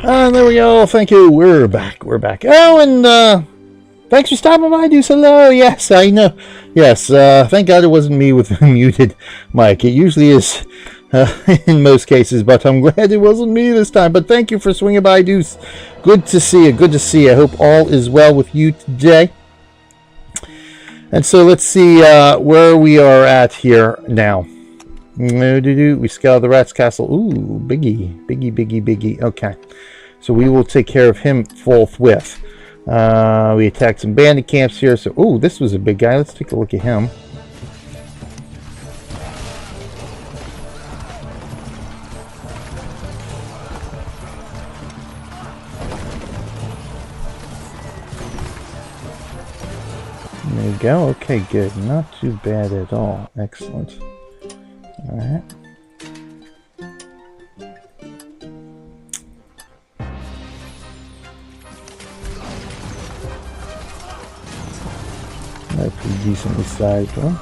There we go. Thank you. We're back. We're back. Oh, and thanks for stopping by, Deuce. Hello. Yes, I know. Yes, thank God it wasn't me with the muted mic. It usually is in most cases, but I'm glad it wasn't me this time. But thank you for swinging by, Deuce. Good to see you. Good to see you. I hope all is well with you today. And so let's see where we are at here now. We scale the rat's castle. Ooh, biggie. Okay. So we will take care of him forthwith. We attacked some bandit camps here. So, ooh, this was a big guy. Let's take a look at him. There you go. Okay, good. Not too bad at all. Excellent. Alright. That's a pretty decently sized one.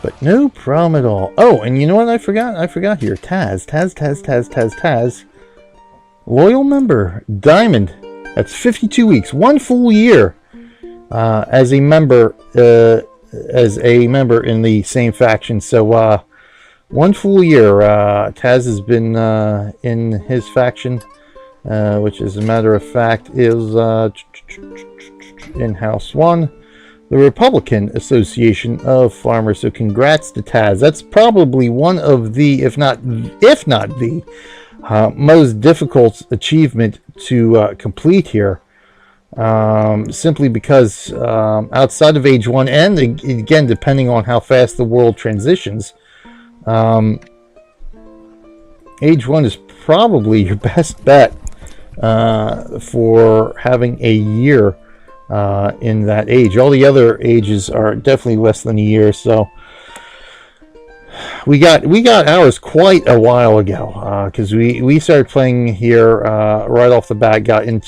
But no problem at all. Oh, and you know what I forgot? I forgot here. Taz. Loyal member. Diamond. That's 52 weeks. 1 full year as a member in the same faction. So 1 full year. Taz has been in his faction, which as a matter of fact is in House 1, the Republican Association of Farmers. So congrats to Taz. That's probably one of the, if not the most difficult achievement to complete here, simply because outside of age 1, and again depending on how fast the world transitions, age 1 is probably your best bet for having a year in that age. All the other ages are definitely less than a year, so we got ours quite a while ago, because we started playing here right off the bat. In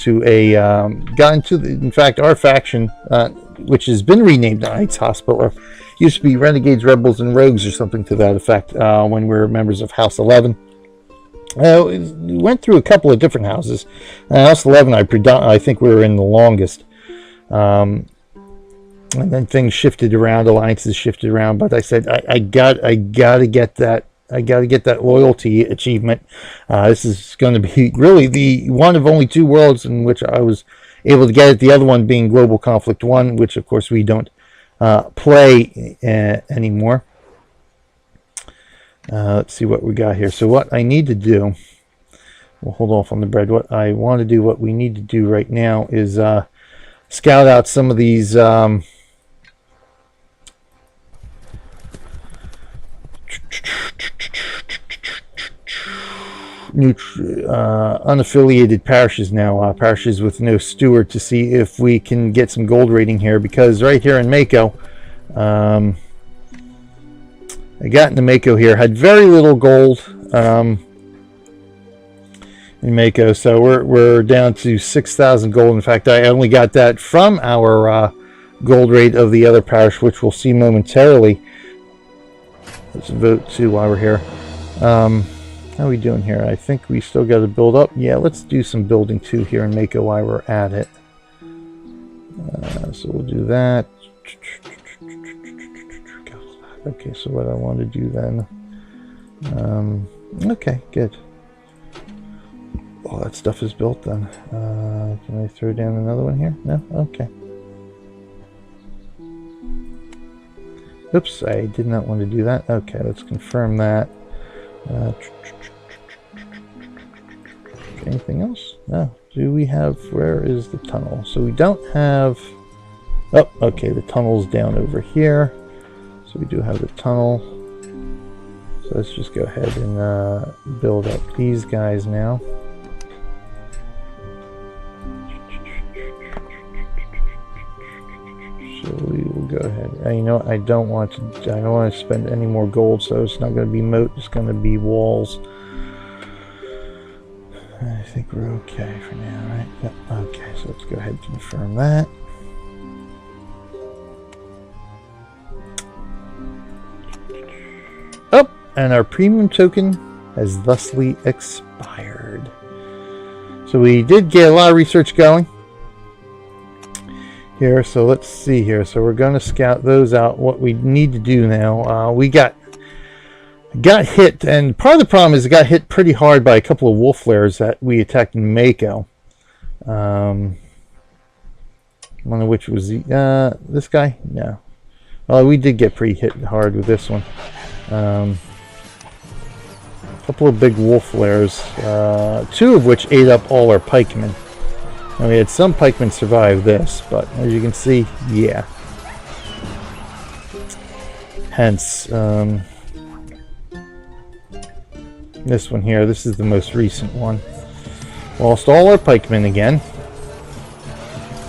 fact, our faction, which has been renamed Knights Hospital, used to be Renegades, Rebels, and Rogues, or something to that effect, when we were members of House 11. We went through a couple of different houses. House 11, I think we were in the longest. And then things shifted around, alliances shifted around, but I said I gotta get that loyalty achievement. This is going to be really the one of only 2 worlds in which I was able to get it. The other one being Global Conflict 1, which of course we don't play anymore. Let's see what we got here. So what I need to do, we'll hold off on the bread. What I want to do, what we need to do right now is scout out some of these unaffiliated parishes now, parishes with no steward, to see if we can get some gold rating here, because right here in Maco, I got into Maco here, had very little gold in Maco, so we're down to 6,000 gold. In fact, I only got that from our gold rate of the other parish, which we'll see momentarily. Let's vote too while we're here. How are we doing here? I think we still got to build up. Yeah, let's do some building too here and make it while we're at it. So we'll do that. Okay, so what I want to do then. Okay, good. All that stuff is built then. Can I throw down another one here? No? Okay. Oops, I did not want to do that. Okay, let's confirm that. Anything else? No. Do we have... Where is the tunnel? So we don't have... Oh, okay, the tunnel's down over here. So we do have the tunnel. So let's just go ahead and build up these guys now. So we will go ahead. You know, I don't want to spend any more gold, so it's not going to be moat. It's going to be walls. I think we're okay for now, right? Yep. Okay, so let's go ahead and confirm that. and our premium token has thusly expired. So we did get a lot of research going here, so let's see here. So we're going to scout those out. What we need to do now, we got hit, and part of the problem is it got hit pretty hard by a couple of wolf flares that we attacked in Maco. One of which was this guy. No, well, we did get pretty hit hard with this one. A couple of big wolf flares, two of which ate up all our pikemen. And we had some pikemen survive this, but as you can see, yeah. Hence, this one here, this is the most recent one. Lost all our pikemen again.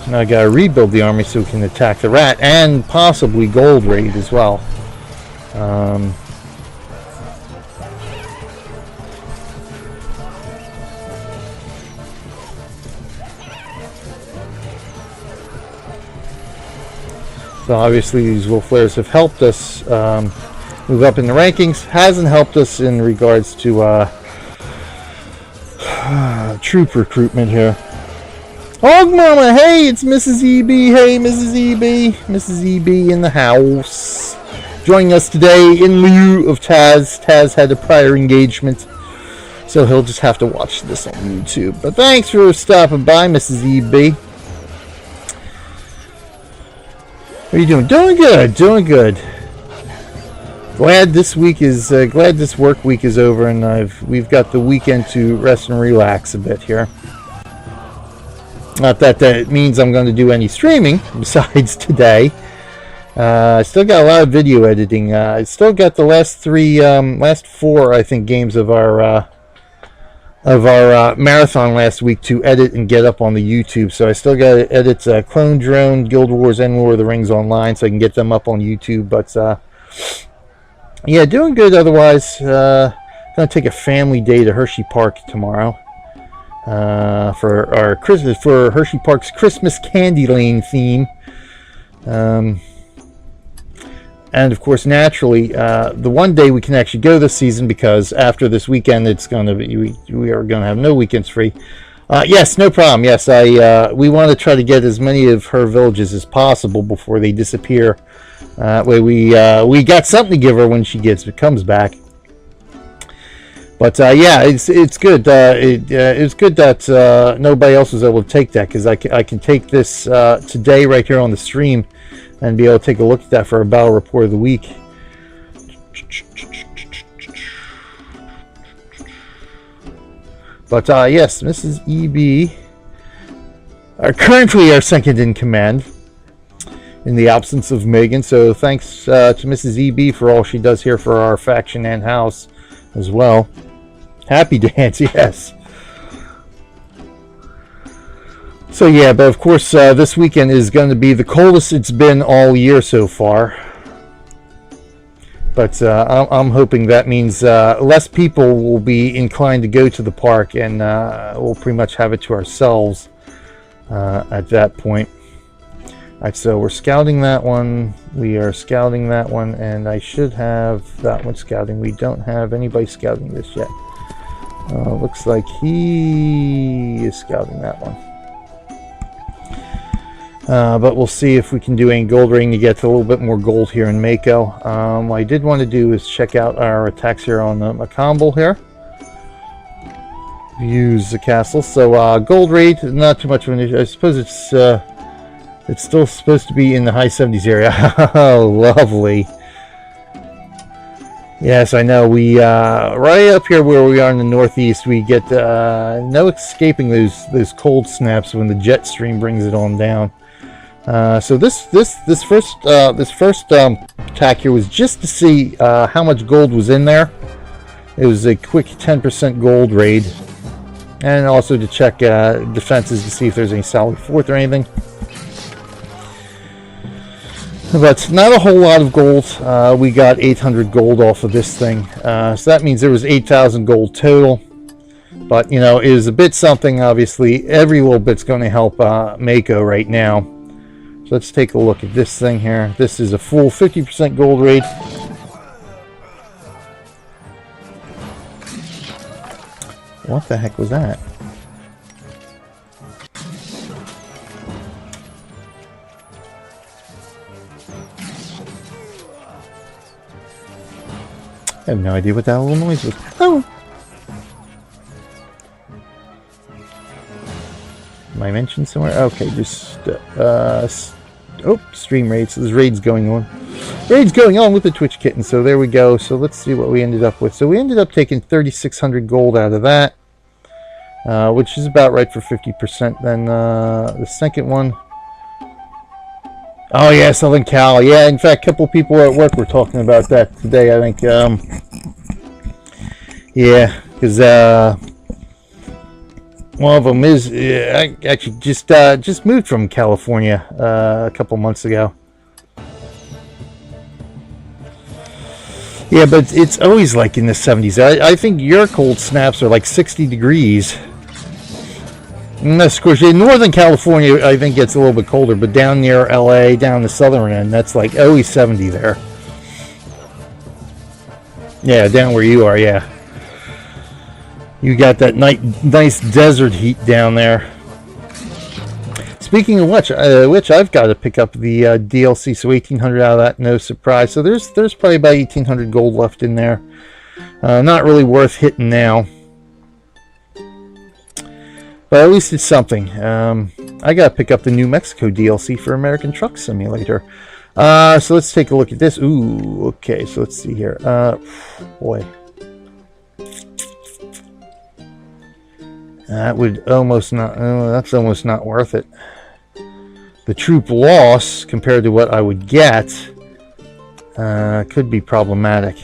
Now I gotta rebuild the army so we can attack the rat and possibly gold raid as well. So obviously these wolf flares have helped us move up in the rankings. Hasn't helped us in regards to troop recruitment here. Oh mama, hey, it's Mrs. EB. Hey, Mrs. EB. Mrs. EB in the house. Joining us today in lieu of Taz. Taz had a prior engagement, so he'll just have to watch this on YouTube. But thanks for stopping by, Mrs. EB. What are you doing? Doing good, doing good. Glad this week is glad this work week is over, and we've got the weekend to rest and relax a bit here. Not that that means I'm going to do any streaming besides today. I still got a lot of video editing. I still got the last four, I think, games of our marathon last week to edit and get up on the YouTube. So I still got to edit Clone Drone, Guild Wars, and War of the Rings Online, so I can get them up on YouTube. But yeah, doing good otherwise. Gonna take a family day to Hershey Park tomorrow for Hershey Park's Christmas Candy Lane theme. And of course, naturally, the one day we can actually go this season, because after this weekend, it's going to be we are going to have no weekends free. Yes, no problem. Yes, we want to try to get as many of her villages as possible before they disappear. That way, we got something to give her when she comes back. But yeah, it's good. It's good that nobody else was able to take that, because I can take this today right here on the stream and be able to take a look at that for a battle report of the week. But yes, Mrs. EB are currently our second in command in the absence of Megan. So thanks to Mrs. EB for all she does here for our faction and house as well. Happy dance, yes. So yeah, but of course this weekend is going to be the coldest it's been all year so far. But I'm hoping that means less people will be inclined to go to the park, and we'll pretty much have it to ourselves at that point. Alright, so we're scouting that one. We are scouting that one, and I should have that one scouting. We don't have anybody scouting this yet. Looks like he is scouting that one. But we'll see if we can do any gold ring to get a little bit more gold here in Maco. What I did want to do is check out our attacks here on the Maco here. Use the castle. So gold rate, not too much of an issue. I suppose it's still supposed to be in the high 70s area. Oh, lovely. Yes, I know. We right up here where we are in the northeast, we get no escaping those cold snaps when the jet stream brings it on down. So this first attack here was just to see how much gold was in there. It was a quick 10% gold raid, and also to check defenses to see if there's any Sally Forth or anything. But not a whole lot of gold. We got 800 gold off of this thing, so that means there was 8,000 gold total. But you know, it is a bit something. Obviously, every little bit's going to help Maco right now. So let's take a look at this thing here. This is a full 50% gold raid. What the heck was that? I have no idea what that little noise was. Oh! Am I mentioned somewhere? Okay, just, oh, stream raids. So there's raids going on. Raids going on with the Twitch kitten, so there we go. So let's see what we ended up with. So we ended up taking 3,600 gold out of that, which is about right for 50%. Then the second one. Oh yeah, Southern Cal. Yeah, in fact, a couple people at work were talking about that today. I think, yeah, because one of them is I actually just moved from California a couple months ago. Yeah, but it's always like in the 70s. I think your cold snaps are like 60 degrees. And of course, in Northern California, I think it's a little bit colder, but down near LA, down the southern end, that's like always 70 there. Yeah, down where you are, yeah. You got that nice desert heat down there. Speaking of which I've got to pick up the DLC, so 1,800 out of that, no surprise. So there's probably about 1,800 gold left in there. Not really worth hitting now. But at least it's something. I gotta pick up the New Mexico DLC for American Truck Simulator. So let's take a look at this. Ooh, okay, so let's see here. Boy. That would almost not, that's almost not worth it. The troop loss, compared to what I would get, could be problematic.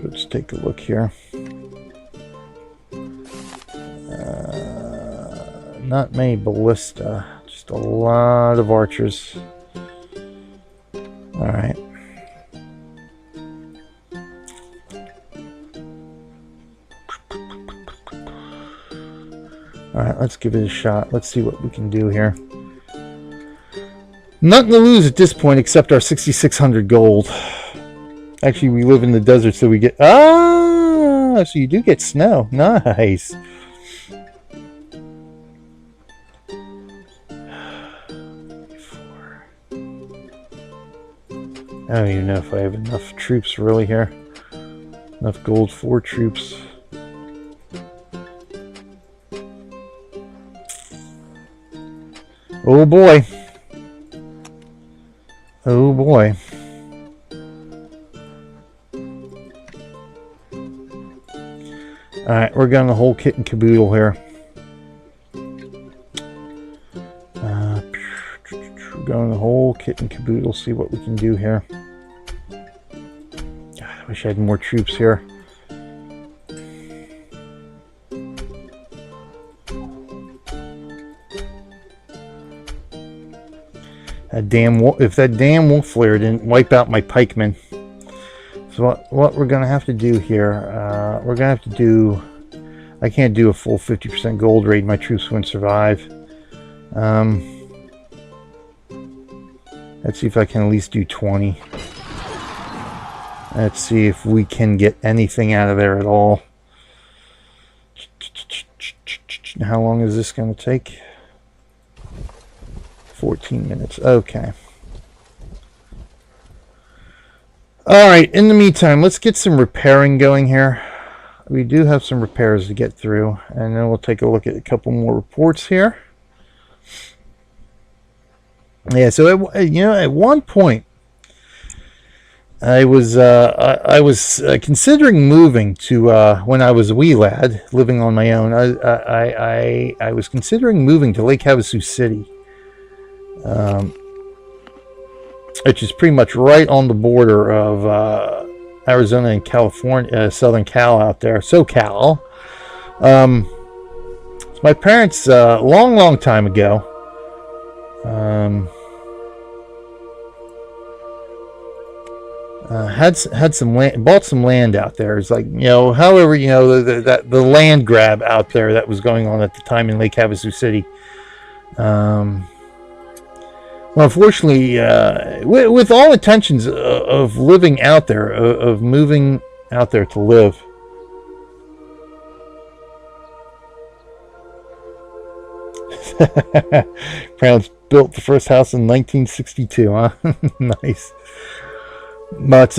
Let's take a look here. Not many ballista, just a lot of archers. All right. Alright, let's give it a shot. Let's see what we can do here. Nothing to lose at this point except our 6,600 gold. Actually, we live in the desert, so we get... Ah! So you do get snow. Nice. I don't even know if I have enough troops really here. Enough gold for troops. Oh boy. Oh boy. Alright, we're going the whole kit and caboodle here. We're going the whole kit and caboodle, see what we can do here. God, I wish I had more troops here. If that damn wolf flare didn't wipe out my pikemen. So what we're gonna have to do here, we're gonna have to do, I can't do a full 50% gold raid, my troops wouldn't survive. Let's see if I can at least do 20. Let's see if we can get anything out of there at all. How long is this gonna take? 14 minutes. Okay. Alright, in the meantime, let's get some repairing going here. We do have some repairs to get through, and then we'll take a look at a couple more reports here. Yeah, so at one point I was considering moving to when I was a wee lad living on my own. I was considering moving to Lake Havasu City. Which is pretty much right on the border of Arizona and California, Southern Cal out there, SoCal. My parents, long time ago, Had some land, bought some land out there. It's like, however, the land grab out there that was going on at the time in Lake Havasu City. Well, unfortunately, with all intentions of living out there, of moving out there to live. Browns built the first house in 1962, huh? Nice. But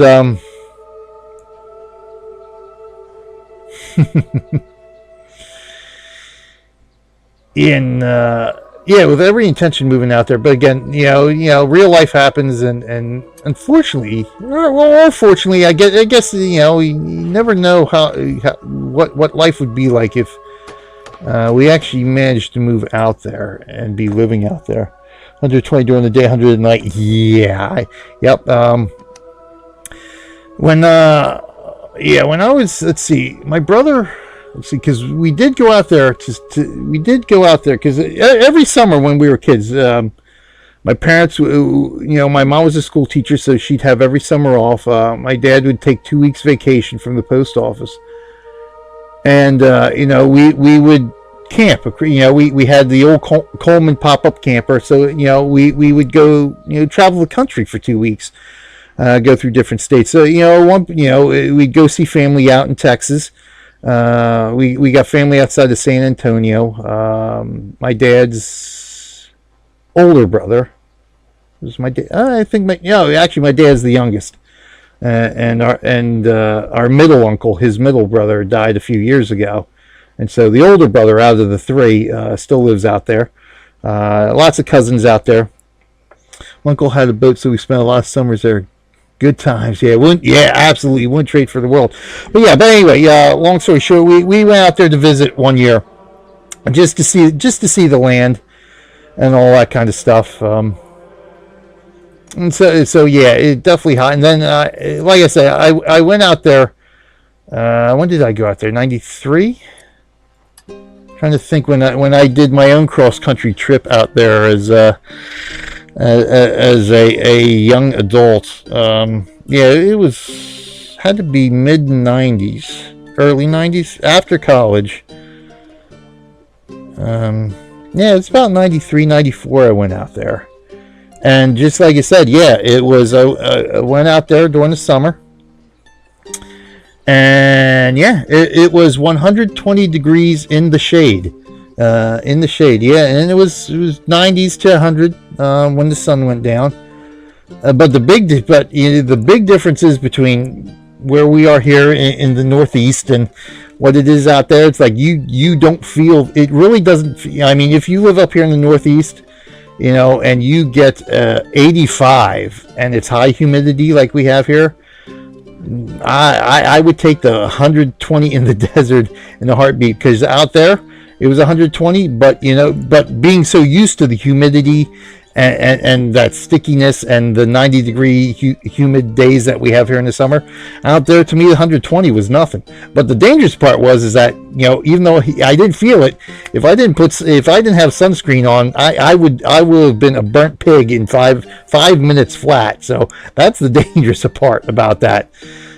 with every intention moving out there, but again, real life happens, and unfortunately, or fortunately, I guess you never know what life would be like if we actually managed to move out there and be living out there. 120 during the day, 100 at night. Yeah, yep. When I was, my brother, because we did go out there because every summer when we were kids, my parents, my mom was a school teacher, so she'd have every summer off. My dad would take 2 weeks vacation from the post office, and we would camp. We had the old Coleman pop-up camper, so we would go travel the country for 2 weeks. Go through different states. So we'd go see family out in Texas. We got family outside of San Antonio. My dad's older brother was my dad. I think actually my dad's the youngest, and our middle uncle, his middle brother, died a few years ago, and so the older brother out of the three still lives out there. Lots of cousins out there. My uncle had a boat, so we spent a lot of summers there. Good times, absolutely, wouldn't trade for the world. But anyway, long story short, we went out there to visit one year, just to see the land and all that kind of stuff. And so it definitely hot. And then, like I said, I went out there. When did I go out there? 93. Trying to think when I did my own cross country trip out there as a young adult. It had to be mid 90s, early 90s, after college. It's about 93, 94 I went out there. And just like I said, it was, I went out there during the summer. And it was 120 degrees in the shade. And it was 90s to 100 when the sun went down. But the big difference is between where we are here in the Northeast and what it is out there. It's like you don't feel, it really doesn't. I mean, if you live up here in the Northeast, and you get 85 and it's high humidity like we have here, I would take the 120 in the desert in a heartbeat, because out there it was 120, but being so used to the humidity and that stickiness and the 90-degree humid days that we have here in the summer, out there, to me, the 120 was nothing. But the dangerous part is that even though I didn't feel it, if I didn't have sunscreen on, I would have been a burnt pig in five minutes flat. So that's the dangerous part about that.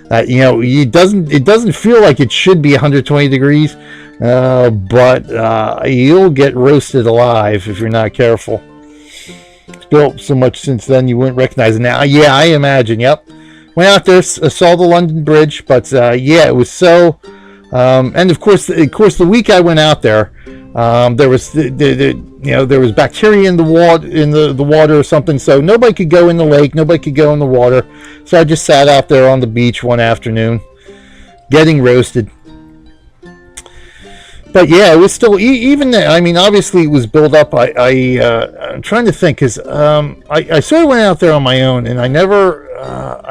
It doesn't feel like it should be 120 degrees, but you'll get roasted alive if you're not careful. It's built so much since then you wouldn't recognize it now. I imagine. Yep. Went out there, saw the London Bridge, but it was so. And of course, the week I went out there, there was there was bacteria in the water or something, so nobody could go in the lake, nobody could go in the water. So I just sat out there on the beach one afternoon, getting roasted. But it was still, even then, I mean, obviously it was built up. I'm trying to think, because I sort of went out there on my own, and I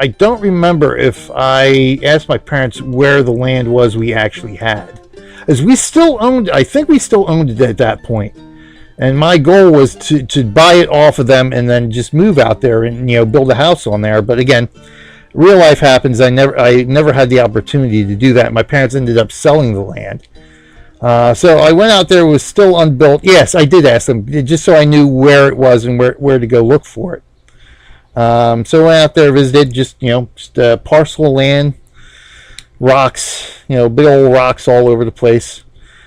don't remember if I asked my parents where the land was we actually had. As we still owned, I think we still owned it at that point. And my goal was to buy it off of them and then just move out there and, build a house on there. But again, real life happens. I never had the opportunity to do that. My parents ended up selling the land. So I went out there, it was still unbuilt. Yes, I did ask them, just so I knew where it was and where to go look for it. So I went out there, visited, just a parcel of land, rocks, big old rocks all over the place.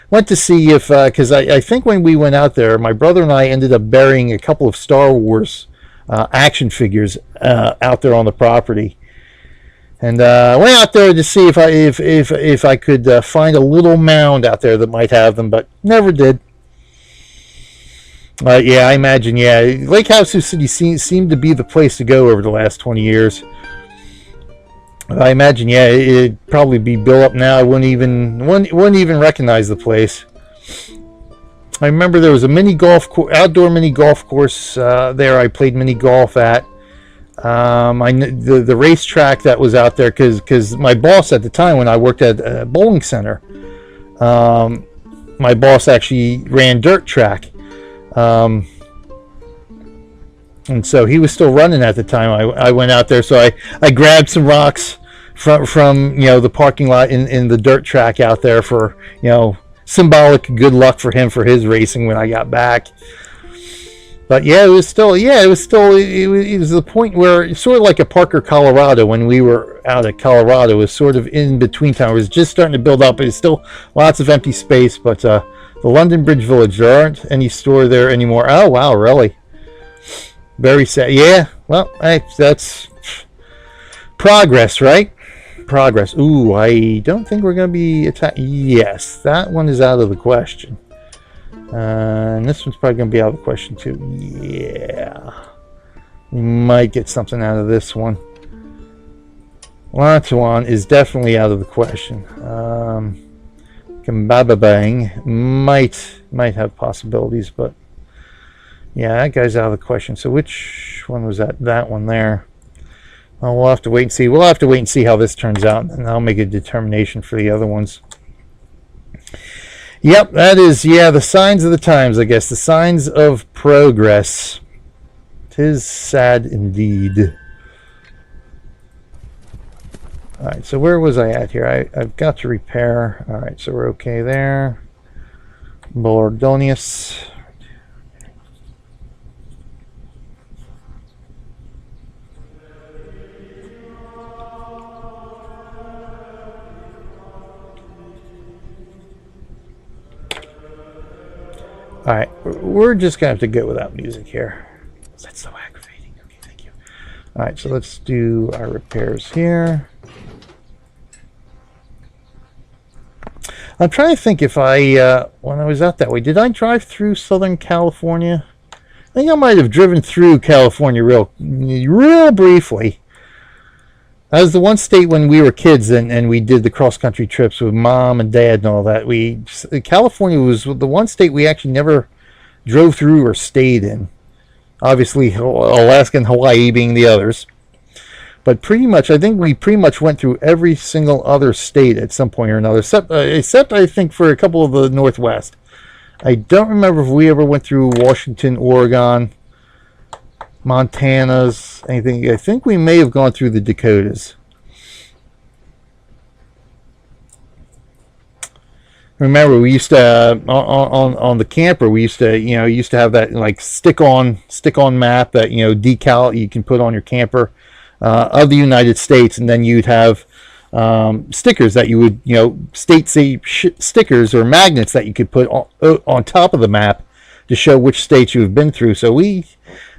Went to see if, because I think when we went out there, my brother and I ended up burying a couple of Star Wars action figures out there on the property. And I went out there to see if I could find a little mound out there that might have them, but never did. Yeah, I imagine. Yeah, Lake Havasu City seemed to be the place to go over the last 20 years. I imagine. Yeah, it'd probably be built up now. I wouldn't even recognize the place. I remember there was a outdoor mini golf course there. I played mini golf at. The racetrack that was out there, because my boss at the time when I worked at a bowling center, my boss actually ran dirt track. And so he was still running at the time. I went out there, so I grabbed some rocks from the parking lot in the dirt track out there for symbolic good luck for him for his racing when I got back. But yeah, it was the point where, sort of like a Parker, Colorado, when we were out at Colorado, it was sort of in between time. It was just starting to build up. It's still lots of empty space, but the London Bridge Village, there aren't any store there anymore. Oh wow, really? Very sad. Yeah, well, that's progress, right? Progress. Ooh, I don't think we're going to be attacked. Yes, that one is out of the question. And this one's probably going to be out of the question too. Yeah. We might get something out of this one. Lantuan is definitely out of the question. Kambababang might have possibilities, but yeah, that guy's out of the question. So which one was that? That one there. Well, we'll have to wait and see. We'll have to wait and see how this turns out, and I'll make a determination for the other ones. Yep, that is, the signs of the times, I guess. The signs of progress. 'Tis sad indeed. Alright, so where was I at here? I've got to repair. Alright, so we're okay there. Bordonius. Alright, we're just going to have to go without music here. That's so aggravating. Okay, thank you. Alright, so let's do our repairs here. I'm trying to think if when I was out that way, did I drive through Southern California? I think I might have driven through California real briefly. That was the one state when we were kids and we did the cross-country trips with Mom and Dad and all that. California was the one state we actually never drove through or stayed in. Obviously, Alaska and Hawaii being the others. But I think we pretty much went through every single other state at some point or another, except I think for a couple of the Northwest. I don't remember if we ever went through Washington, Oregon, Montana's, anything. I think we may have gone through the Dakotas. Remember, we used to on the camper. We used to have that like stick on map that decal you can put on your camper of the United States, and then you'd have stickers that you would state stickers or magnets that you could put on top of the map to show which states you have been through. So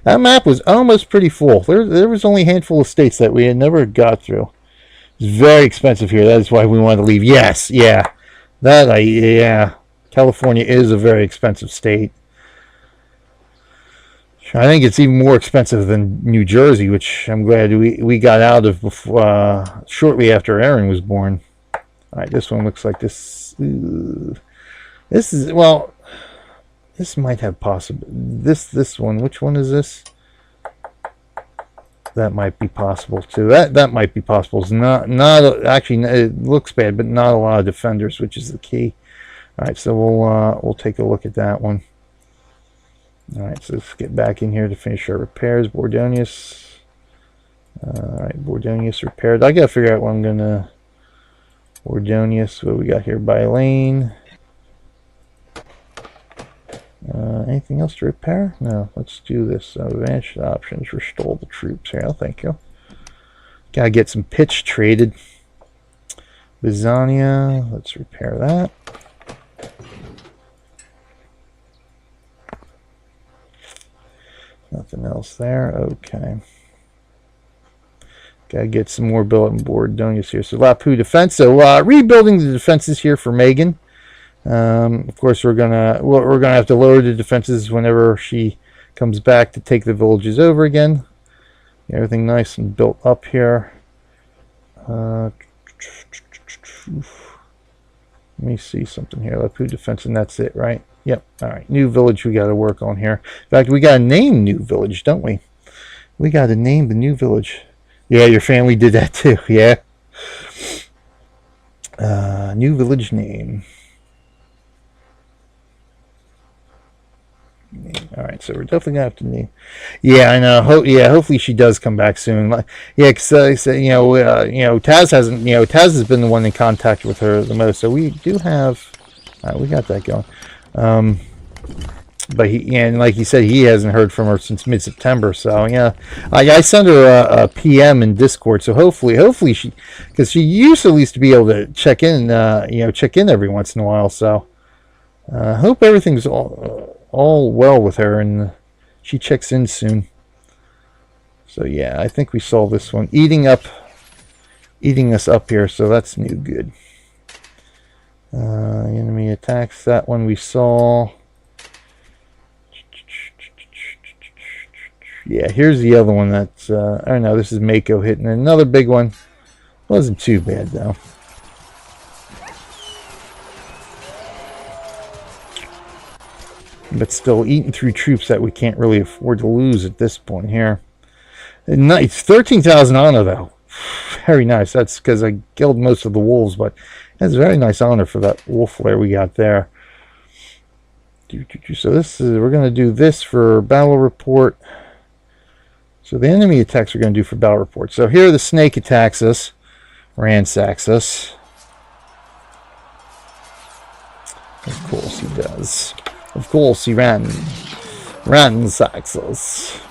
that map was almost pretty full. There was only a handful of states that we had never got through. It's very expensive here. That is why we wanted to leave. Yes, yeah. California is a very expensive state. I think it's even more expensive than New Jersey, which I'm glad we got out of before, shortly after Aaron was born. All right, this one looks like this. This is, well, this might have possible. This one, which one is this? That might be possible too. That might be possible. It's not actually. It looks bad, but not a lot of defenders, which is the key. All right, so we'll take a look at that one. All right, so let's get back in here to finish our repairs. Bordonius. All right, Bordonius repaired. I gotta figure out what I'm gonna. Bordonius. What we got here? By lane. Anything else to repair? No. Let's do this. Advanced options. Restore the troops here. Oh, thank you. Gotta get some pitch traded. Bizania. Let's repair that. Nothing else there. Okay. Gotta get some more bulletin board donuts here. So Lapu defense. So rebuilding the defenses here for Megan. Of course, we're gonna have to lower the defenses whenever she comes back to take the villages over again. Everything nice and built up here. Let me see something here. Lapu defense, and that's it, right? Yep. All right. New village we got to work on here. In fact, we got to name new village, don't we? We got to name the new village. Yeah, your family did that too. Yeah. New village name. All right, so we're definitely gonna have to name. Yeah, I know. Hopefully she does come back soon. Yeah, because Taz hasn't. Taz has been the one in contact with her the most. So we do have. We got that going. But and like you said, he hasn't heard from her since mid-September. So yeah, I sent her a PM in Discord. So hopefully she, because she used to at least be able to check in. Check in every once in a while. So hope everything's all well with her, and she checks in soon. So yeah, I think we saw this one eating us up here, so that's new good. Enemy attacks, that one we saw. Yeah, here's the other one that's I don't know, this is Maco hitting another big one. Wasn't too bad though. But still eating through troops that we can't really afford to lose at this point here. Nice. 13,000 honor, though. Very nice. That's because I killed most of the wolves, but that's very nice honor for that wolf flare we got there. So this is, we're going to do this for battle report. So the enemy attacks we're going to do for battle report. So here the snake attacks us, ransacks us. Of course he does. Of course he ransacks us.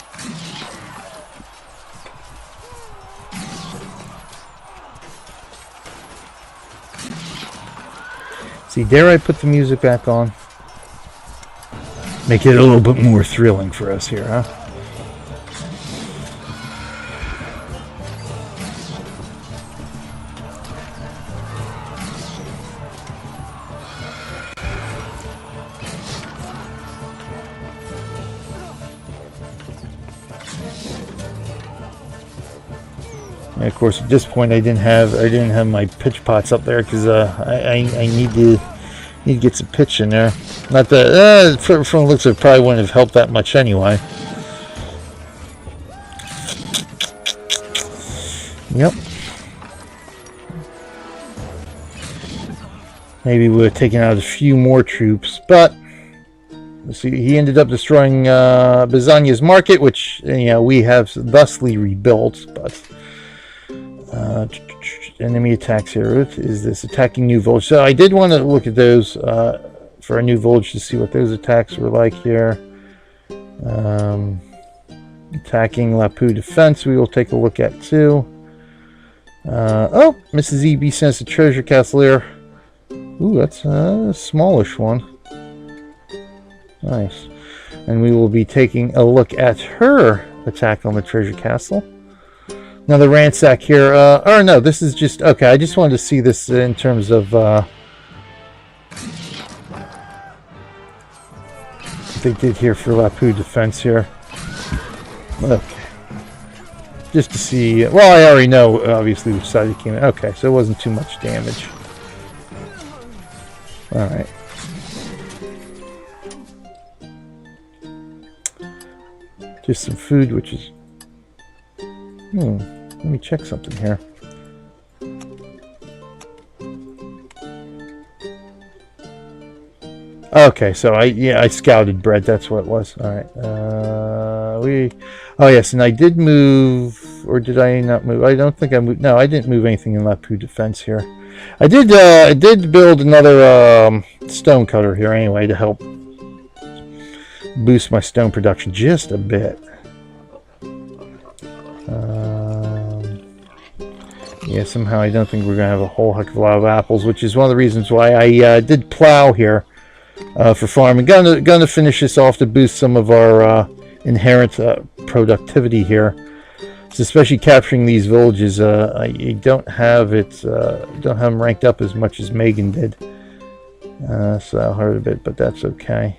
See, dare I put the music back on? Make it a little bit more thrilling for us here, huh? And of course, at this point, I didn't have my pitch pots up there because I need to get some pitch in there. Not that from the looks of it, probably wouldn't have helped that much anyway. Yep. Maybe we would have taken out a few more troops, but let's see, he ended up destroying Bizania's market, which we have thusly rebuilt, but. Enemy attacks here. Is this attacking new village? So I did want to look at those for a new village to see what those attacks were like here. Attacking Lapu defense we will take a look at too. Oh, Mrs. EB sends a treasure castle here. Ooh, that's a smallish one. Nice. And we will be taking a look at her attack on the treasure castle. Another ransack here. Or no, this is just... Okay, I just wanted to see this in terms of... what they did here for Lapu defense here. Okay. Just to see... Well, I already know, obviously, which side it came in. Okay, so it wasn't too much damage. Alright. Just some food, which is... Let me check something here. Okay, so I scouted bread. That's what it was. All right. Oh yes, and I did move, or did I not move? I don't think I moved. No, I didn't move anything in Lapu defense here. I did build another stone cutter here anyway to help boost my stone production just a bit. Yeah, somehow I don't think we're going to have a whole heck of a lot of apples, which is one of the reasons why I did plow here for farming. Gonna finish this off to boost some of our inherent productivity here. So especially capturing these villages, I don't have them ranked up as much as Megan did. So that hurt a bit, but that's okay.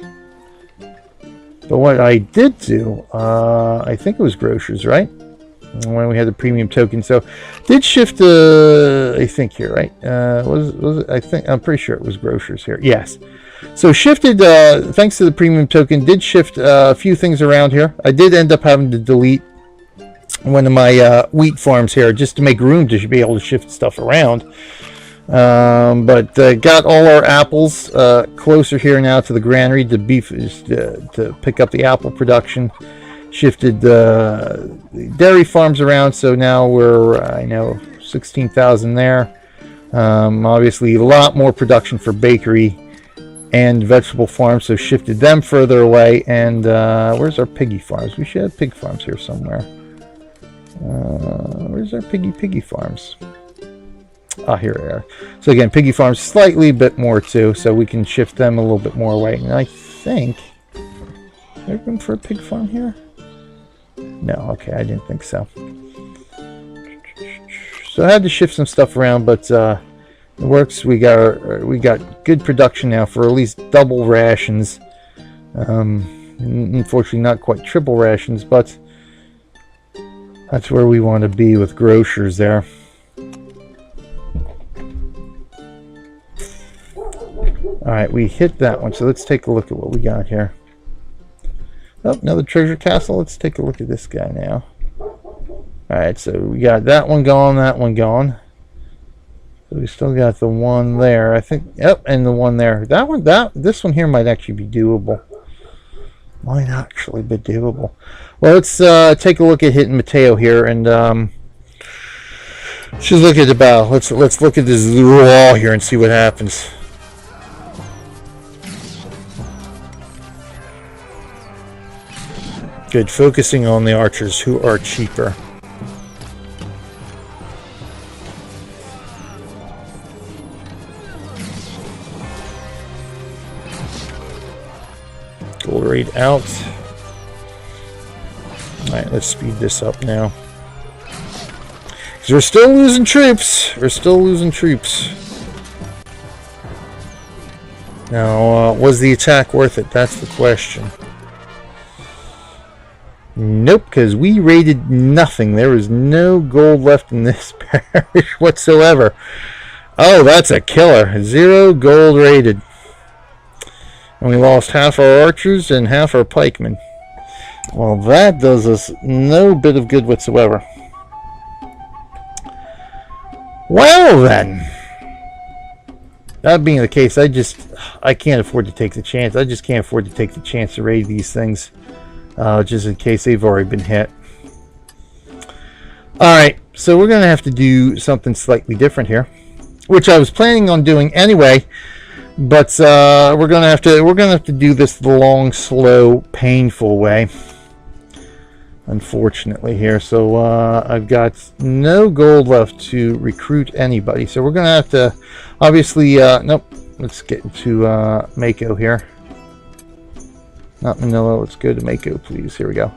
But what I did do, I think it was grocers, right? When we had the premium token, so did shift I think here, right? Was it? I'm pretty sure it was grocers here. Yes. So shifted thanks to the premium token, did shift a few things around here. I did end up having to delete one of my wheat farms here just to make room to be able to shift stuff around. But got all our apples closer here now to the granary to pick up the apple production. Shifted the dairy farms around, so now we're 16,000 there. Obviously a lot more production for bakery and vegetable farms, so shifted them further away. And where's our piggy farms? We should have pig farms here somewhere. Where's our piggy farms? Here we are. So again, piggy farms slightly bit more too, so we can shift them a little bit more away. And I think there's room for a pig farm here. No, okay, I didn't think so. So I had to shift some stuff around, but it works. We got good production now for at least double rations. Unfortunately, not quite triple rations, but that's where we want to be with grocers there. All right, we hit that one, so let's take a look at what we got here. Oh, another treasure castle. Let's take a look at this guy now. Alright, so we got that one going, that one going. So we still got the one there, I think. Yep, and the one there. This one here might actually be doable. Might actually be doable. Well, let's take a look at hitting Mateo here, and let's just look at the battle. Let's look at this wall here and see what happens. Good, focusing on the archers who are cheaper. Gold rate out. Alright, let's speed this up now. Because we're still losing troops. We're still losing troops. Now, was the attack worth it? That's the question. Nope, because we raided nothing. There was no gold left in this parish whatsoever. Oh, that's a killer. 0 gold raided. And we lost half our archers and half our pikemen. Well, that does us no bit of good whatsoever. Well then, that being the case, I can't afford to take the chance. I just can't afford to take the chance to raid these things. Just in case they've already been hit. Alright, so we're going to have to do something slightly different here, which I was planning on doing anyway, but we're going to have to do this the long, slow, painful way, unfortunately here. So I've got no gold left to recruit anybody, so we're going to have to obviously nope, let's get into Maco here. Not Manila, let's go to Maco, please. Here we go.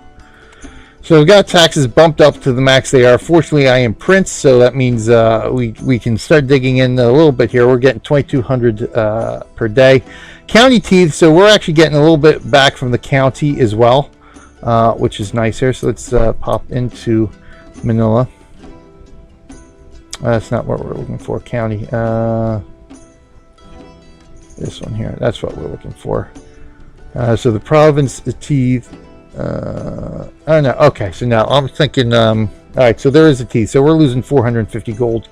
So we've got taxes bumped up to the max they are. Fortunately, I am Prince, so that means we can start digging in a little bit here. We're getting 2,200 per day. County teeth, so we're actually getting a little bit back from the county as well, which is nice here. So let's pop into Manila. That's not what we're looking for, county. This one here, that's what we're looking for. So the province, the teeth. Oh no, okay. So now I'm thinking. All right, so there is a teeth. So we're losing 450 gold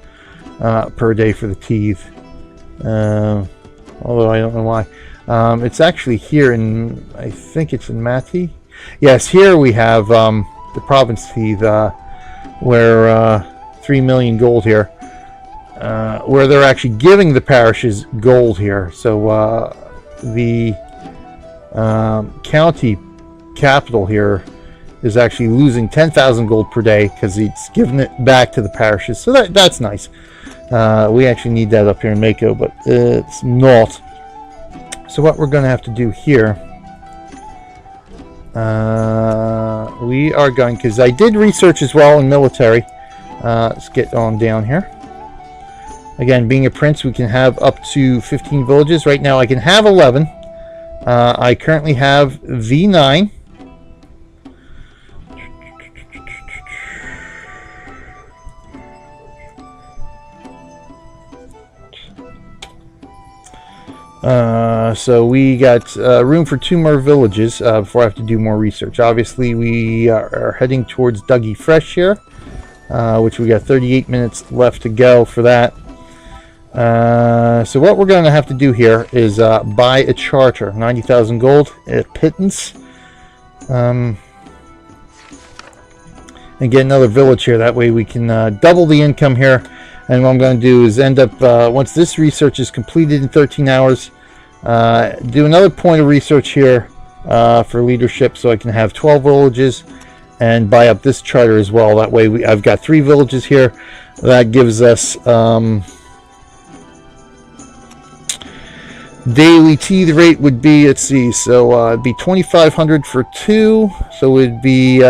per day for the teeth. Although I don't know why. It's actually here in. I think it's in Mati. Yes, here we have the province teeth, where 3 million gold here, where they're actually giving the parishes gold here. So the county capital here is actually losing 10,000 gold per day because it's giving it back to the parishes. So that's nice. We actually need that up here in Maco, but it's not. So what we're going to have to do here, we are going, because I did research as well in military. Let's get on down here. Again, being a prince, we can have up to 15 villages. Right now I can have 11. I currently have V9. So we got room for 2 more villages before I have to do more research. Obviously, we are heading towards Dougie Fresh here, which we got 38 minutes left to go for that. So what we're going to have to do here is buy a charter, 90,000 gold at pittance, and get another village here. That way we can double the income here. And what I'm going to do is end up, once this research is completed in 13 hours, do another point of research here for leadership, so I can have 12 villages and buy up this charter as well. That way I've got 3 villages here. That gives us daily tea. The rate would be, let's see, so it'd be 2,500 for 2, so it'd be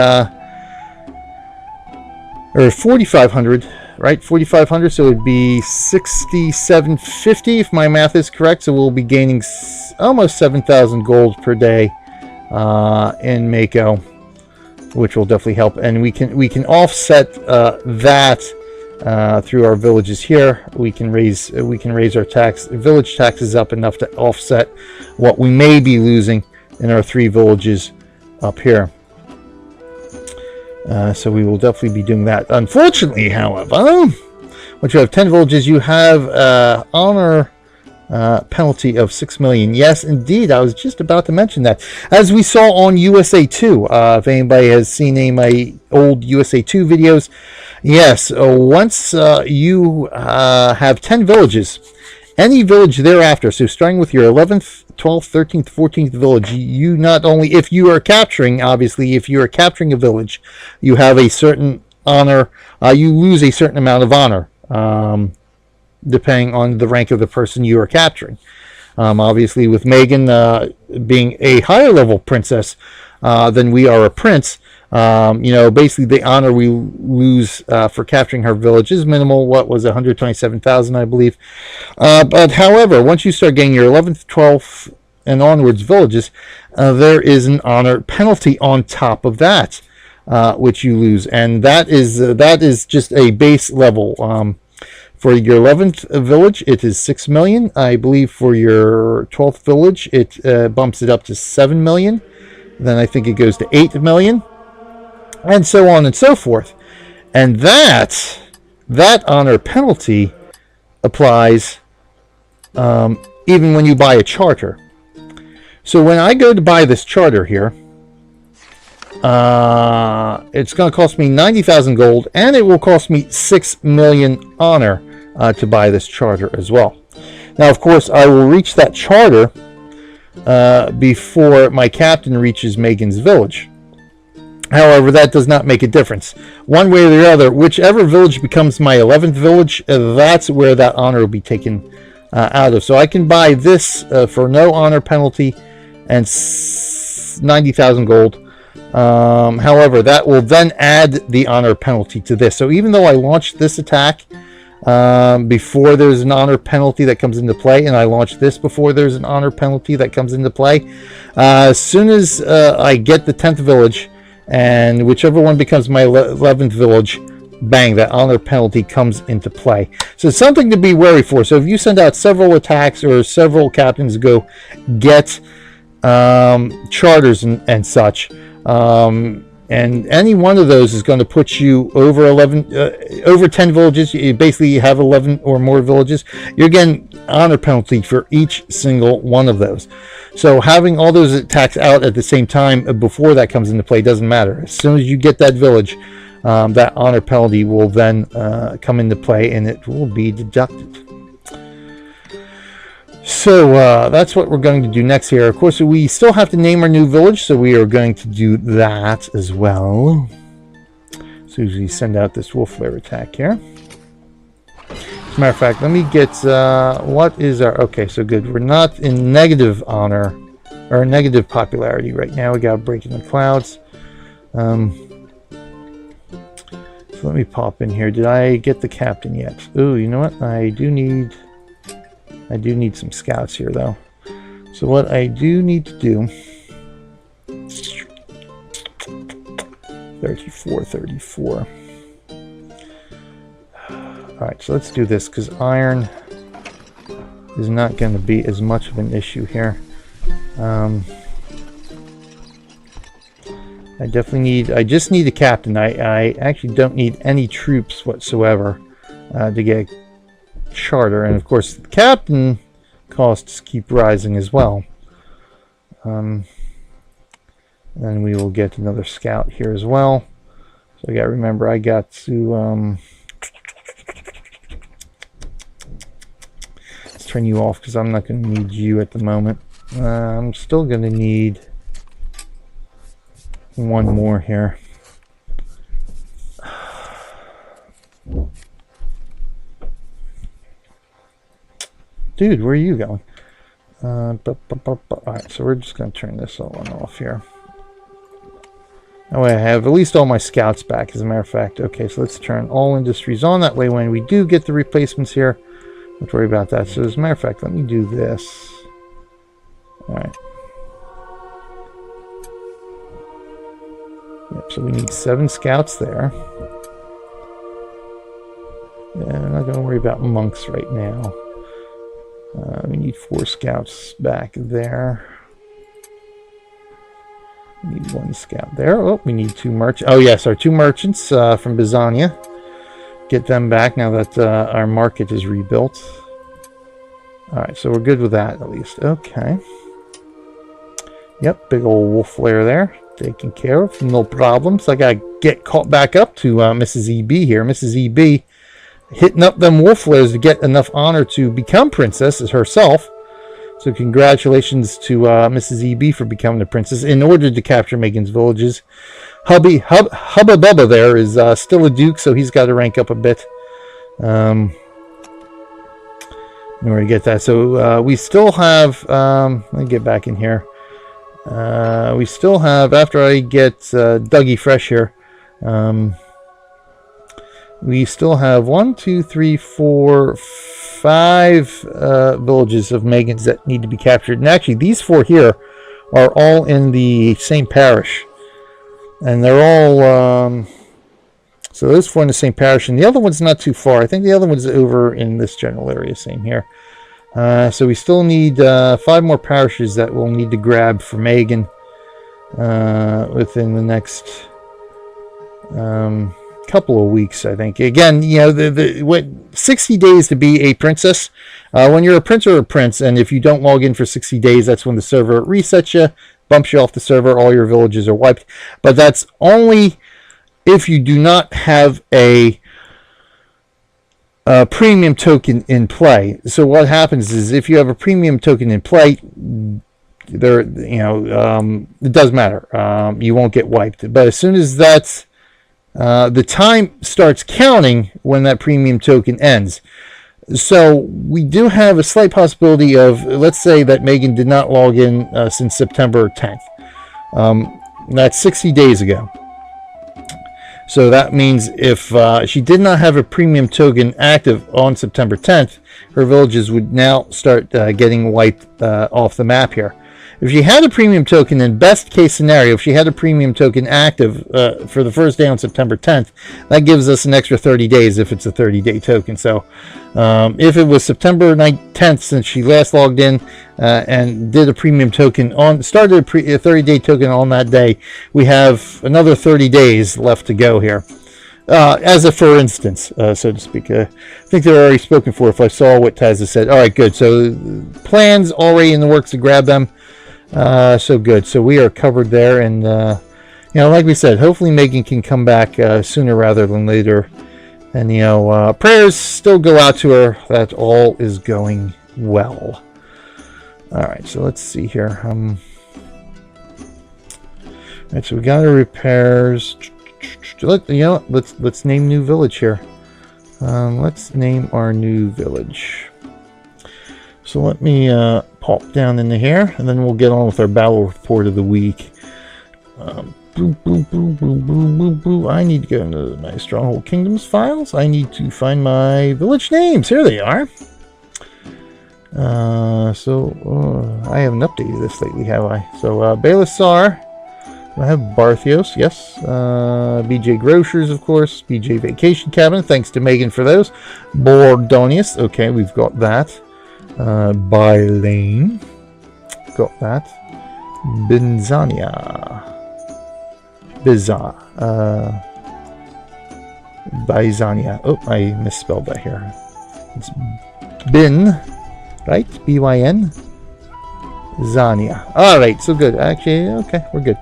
or 4,500, right? 4,500, so it'd be 6,750 if my math is correct. So we'll be gaining almost 7,000 gold per day in Maco, which will definitely help. And we can offset that through our villages here. We can raise our village taxes up enough to offset what we may be losing in our 3 villages up here. So we will definitely be doing that. Unfortunately, however, once you have 10 villages, you have honor penalty of 6 million. Yes, indeed. I was just about to mention that. As we saw on USA 2, if anybody has seen any of my old USA 2 videos, yes, once you have 10 villages, any village thereafter, so starting with your 11th, 12th, 13th, 14th village, you not only, if you are capturing, obviously, if you are capturing a village, you have a certain honor, you lose a certain amount of honor, depending on the rank of the person you are capturing. Obviously, with Megan being a higher level princess than we are a prince, basically the honor we lose for capturing her village is minimal. What was 127,000, I believe. But however, once you start getting your 11th, 12th, and onwards villages, there is an honor penalty on top of that, which you lose, and that is just a base level. For your 11th village, it is 6 million. I believe for your 12th village, it bumps it up to 7 million. Then I think it goes to 8 million. And so on and so forth. And that honor penalty applies even when you buy a charter. So when I go to buy this charter here, it's going to cost me 90,000 gold, and it will cost me 6 million honor to buy this charter as well. Now, of course, I will reach that charter before my captain reaches Megan's village. However, that does not make a difference. One way or the other, whichever village becomes my 11th village, that's where that honor will be taken out of. So I can buy this for no honor penalty and 90,000 gold. However, that will then add the honor penalty to this. So even though I launched this attack before there's an honor penalty that comes into play, and I launched this before there's an honor penalty that comes into play, as soon as I get the 10th village, and whichever one becomes my 11th village, bang, that honor penalty comes into play. So it's something to be wary for. So if you send out several attacks or several captains go get charters and such, and any one of those is going to put you over 10 villages. You basically have 11 or more villages. You're getting honor penalty for each single one of those. So having all those attacks out at the same time before that comes into play doesn't matter. As soon as you get that village, that honor penalty will then come into play, and it will be deducted. So that's what we're going to do next here. Of course, we still have to name our new village, so we are going to do that as well. So as we send out this wolf flare attack here. As a matter of fact, let me get what is our... Okay, so good. We're not in negative honor or negative popularity right now. We got Break in the Clouds. So let me pop in here. Did I get the captain yet? Ooh, you know what? I do need some scouts here, though. So what I do need to do... 34. Alright, so let's do this, because iron is not going to be as much of an issue here. I just need a captain. I actually don't need any troops whatsoever to get charter, and of course the captain costs keep rising as well. And we will get another scout here as well. So I got to remember, I got to let's turn you off because I'm not going to need you at the moment. I'm still going to need one more here. Dude, where are you going? Alright, so we're just going to turn this all on off here. That way I have at least all my scouts back, as a matter of fact. Okay, so let's turn all industries on. That way when we do get the replacements here, don't worry about that. So as a matter of fact, let me do this. Alright. Yep, so we need 7 scouts there. Yeah, I'm not going to worry about monks right now. We need 4 scouts back there. We need 1 scout there. Oh, we need 2 merchants. Oh, yes, our 2 merchants from Bizania. Get them back now that our market is rebuilt. Alright, so we're good with that at least. Okay. Yep, big old wolf flare there. Taken care of. No problems. I gotta get caught back up to Mrs. EB here. Mrs. EB hitting up them wolf flares to get enough honor to become princess as herself. So congratulations to Mrs. EB for becoming a princess in order to capture Megan's villages. Hubba Bubba there is still a duke, so he's got to rank up a bit in order to get that. So we still have... let me get back in here. We still have, after I get Dougie fresh here, we still have 1, 2, 3, 4, 5 villages of Megan's that need to be captured. And actually, these 4 here are all in the same parish. And they're all... so those 4 in the same parish. And the other one's not too far. I think the other one's over in this general area. Same here. So we still need 5 more parishes that we'll need to grab for Megan within the next... couple of weeks, I think. Again, you know, what 60 days to be a princess. When you're a prince or a prince, and if you don't log in for 60 days, that's when the server resets you, bumps you off the server, all your villages are wiped. But that's only if you do not have a premium token in play. So what happens is if you have a premium token in play, there, you know, it does matter. You won't get wiped. But as soon as that's the time starts counting when that premium token ends. So we do have a slight possibility of, let's say that Megan did not log in since September 10th. That's 60 days ago. So that means if she did not have a premium token active on September 10th, her villages would now start getting wiped off the map here. If she had a premium token, in best case scenario, if she had a premium token active for the first day on September 10th, that gives us an extra 30 days if it's a 30-day token. So if it was September 10th since she last logged in and did a premium token, started a 30-day token on that day, we have another 30 days left to go here. As a for instance, so to speak. I think they're already spoken for if I saw what Taz has said. All right, good. So plans already in the works to grab them. So good. So we are covered there, and you know, like we said, hopefully Megan can come back sooner rather than later. And you know, prayers still go out to her that all is going well. All right, so let's see here. All right, so we got our repairs. Let's name new village here. Let's name our new village. So let me pop down into here, and then we'll get on with our battle report of the week. I need to go into my Stronghold Kingdoms files. I need to find my village names. Here they are. I haven't updated this lately, have I? So, Balasar. I have Barthios, yes. BJ Grocers, of course. BJ Vacation Cabin. Thanks to Megan for those. Bordonius. Okay, we've got that. Bylane. Got that. Benzania. Byzania. Oh, I misspelled that here. It's Bin, right? B-Y-N. Zania. Alright, so good. Actually, okay, we're good.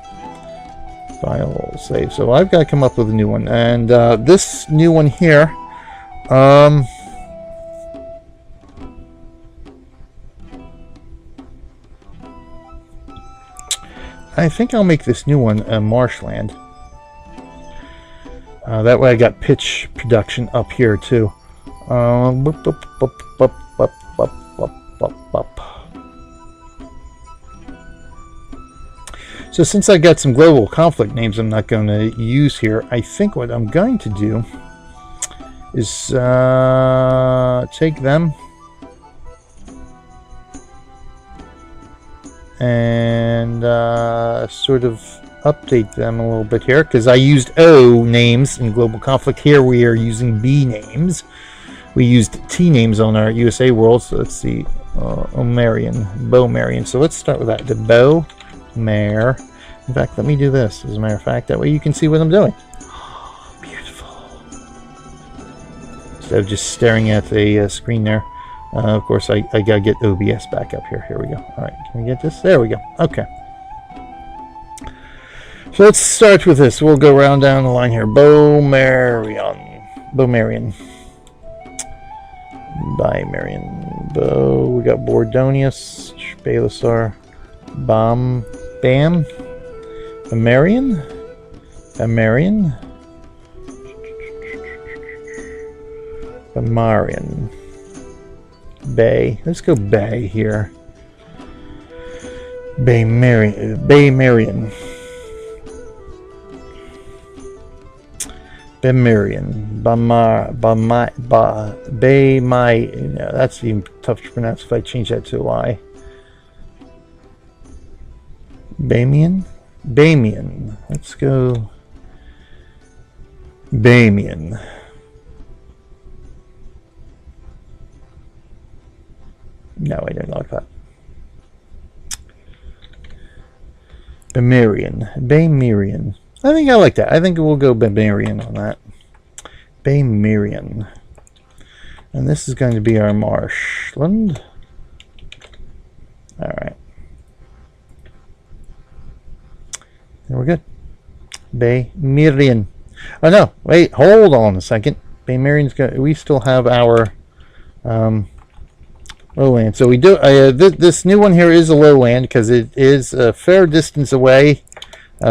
File save. So I've got to come up with a new one. And this new one here, I think I'll make this new one a marshland. That way I got pitch production up here too. So since I got some global conflict names I'm not going to use here, I think what I'm going to do is take them and sort of update them a little bit here, because I used O names in global conflict. Here we are using B names. We used T names on our USA world. So let's see, Bomarian. So let's start with that. The Bomare. In fact, let me do this. As a matter of fact, that way you can see what I'm doing. Oh, beautiful. Instead of just staring at the screen there. Of course, I gotta get OBS back up here. Here we go. All right, can we get this? There we go. Okay. So let's start with this. We'll go round down the line here. Bomarian. We got Bordonius, Balasar, Bam, Bamarian, Bay. Let's go Bay here. Baymarian. Baymarian. No, that's even tough to pronounce if I change that to a Y. Bamian. Let's go Bamian. No, I don't like that. Bamarian. I think I like that. I think we'll go Bamarian on that. Bamarian. And this is going to be our marshland. Alright. And we're good. Bamarian. Oh no, wait, hold on a second. Bamarian's going. We still have our lowland. So we do this new one here is a lowland because it is a fair distance away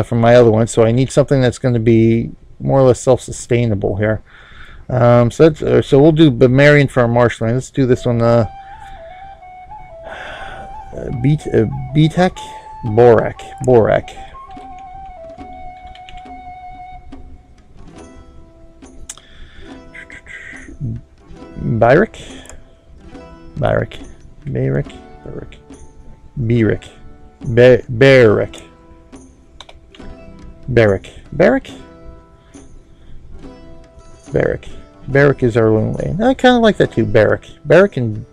from my other one. So I need something that's going to be more or less self-sustainable here. So we'll do Bamarian for our marshland. Let's do this one. Betek, Borak. Birik. Barrack is our lone lane. I kind of like that too. Barrack and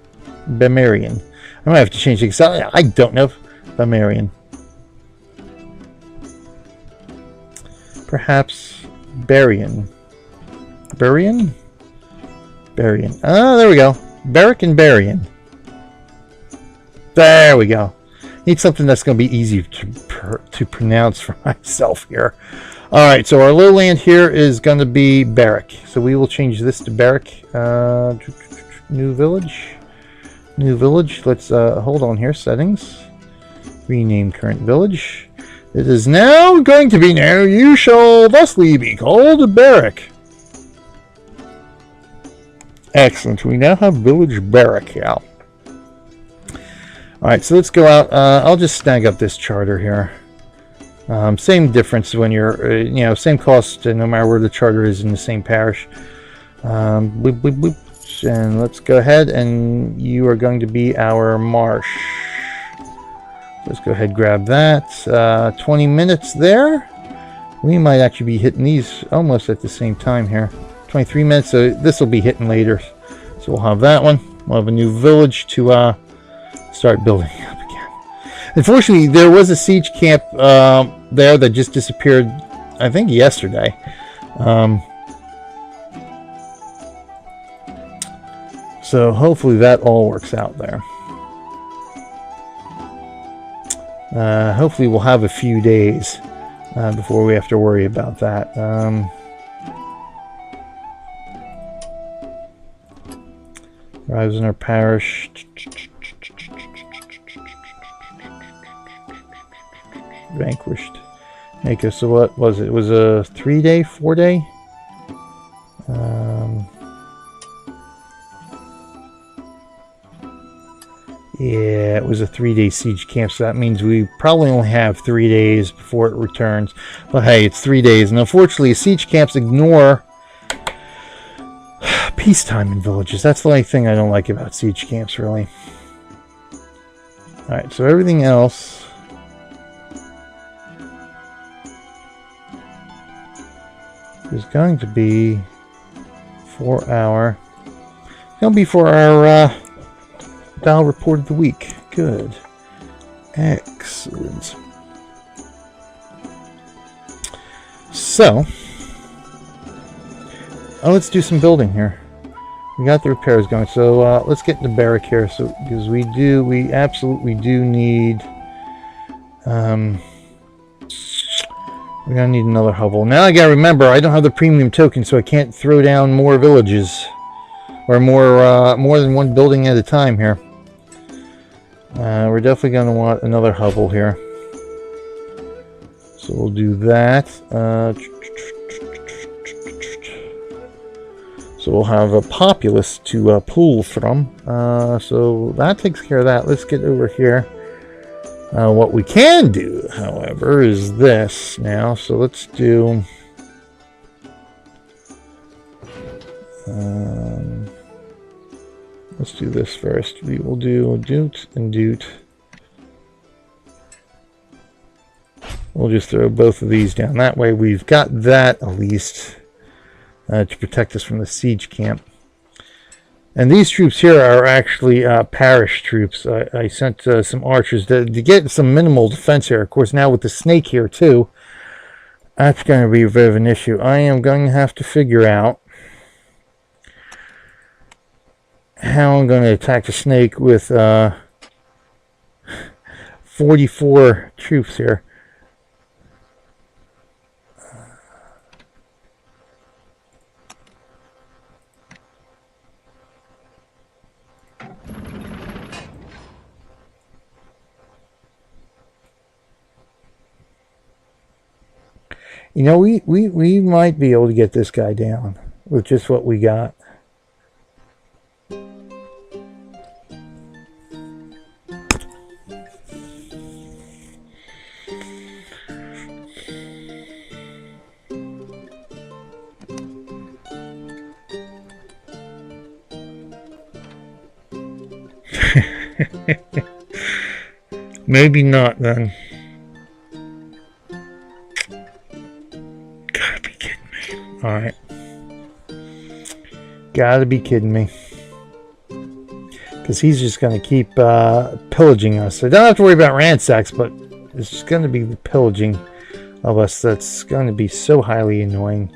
Bamarian. I might have to change it because I don't know. Bamarian. Perhaps Barian. Oh, there we go. Barrack and Barian. There we go. Need something that's going to be easy to pronounce for myself here. Alright, so our lowland here is going to be Barrack. So we will change this to Barrack. New village. New village. Let's hold on here. Settings. Rename current village. It is now going to be now. You shall thusly be called Barrack. Excellent. We now have village Barrack. Yeah. Alright, so let's go out. I'll just snag up this charter here. Same difference when you're, same cost no matter where the charter is in the same parish. Boop, boop, boop. And let's go ahead, and you are going to be our marsh. Let's go ahead and grab that. 20 minutes there. We might actually be hitting these almost at the same time here. 23 minutes, so this will be hitting later. So we'll have that one. We'll have a new village to start building up again. Unfortunately, there was a siege camp there that just disappeared, I think, yesterday. So hopefully that all works out there. Hopefully we'll have a few days before we have to worry about that. Arrives in our parish. Vanquished. Maco. So what was it? It was a 3-day, 4-day? Yeah, it was a 3-day siege camp, so that means we probably only have 3 days before it returns. But hey, it's 3 days, and unfortunately, siege camps ignore peacetime in villages. That's the only thing I don't like about siege camps, really. Alright, so everything else is going to be for our dial report of the week. Good. Excellent. So, let's do some building here. We got the repairs going, so let's get the barrack here. So, because we absolutely do need. We're gonna need another hovel. Now I gotta remember, I don't have the premium token, so I can't throw down more villages or more than one building at a time here. We're definitely going to want another hovel here. So we'll do that. So we'll have a populace to pull from. So that takes care of that. Let's get over here. What we can do, however, is this now. So let's do... let's do this first. We will do doot and doot. We'll just throw both of these down. That way we've got that at least to protect us from the siege camp. And these troops here are actually parish troops. I sent some archers to get some minimal defense here. Of course, now with the snake here too, that's going to be a bit of an issue. I am going to have to figure out how I'm going to attack the snake with 44 troops here. You know, we might be able to get this guy down with just what we got. Maybe not then. Gotta be kidding me. Alright. Gotta be kidding me. Because he's just going to keep pillaging us. I don't have to worry about ransacks, but it's just going to be the pillaging of us that's going to be so highly annoying.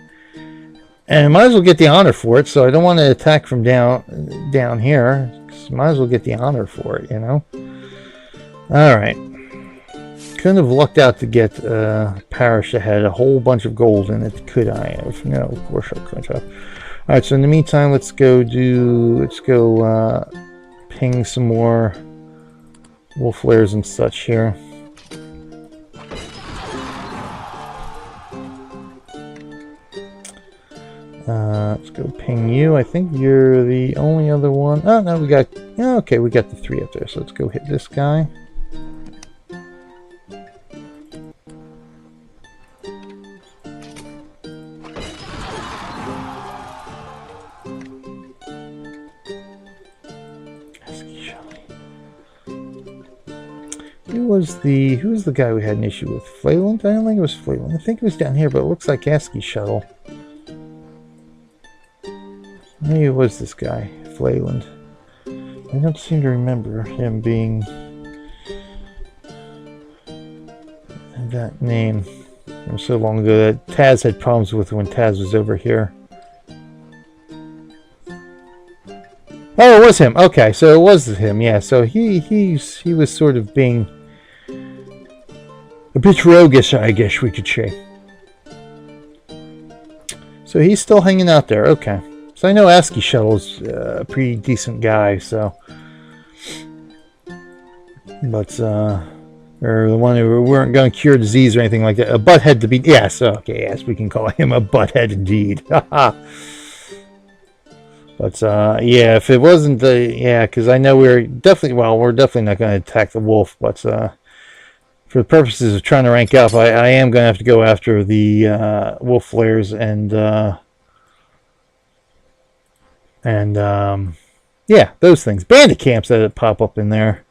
And I might as well get the honor for it, so I don't want to attack from down here. Might as well get the honor for it, you know? Alright. Couldn't have lucked out to get parish that had a whole bunch of gold in it, could I have? No, of course I couldn't have. Alright, so in the meantime, let's go ping some more wolf flares and such here. Let's go ping you. I think you're the only other one. Oh, no, we got... Okay, we got the 3 up there. So let's go hit this guy. Who was the guy we had an issue with? Flayland? I don't think it was Flayland. I think it was down here, but it looks like ASCII Shuttle. Maybe it was this guy, Flayland. I don't seem to remember him being that name from so long ago that Taz had problems with when Taz was over here. Oh, it was him. Okay, so it was him. Yeah, so he was sort of being a bit roguish, I guess we could say. So he's still hanging out there. Okay. So I know ASCII Shuttle's a pretty decent guy, so. But, or the one who weren't going to cure disease or anything like that. A butthead to be. Yes, okay, yes, we can call him a butthead indeed. Haha. But, yeah, if it wasn't the. Yeah, because I know we're definitely not going to attack the wolf, but, for the purposes of trying to rank up, I am going to have to go after the wolf flares and yeah, those things. Bandit camps that pop up in there.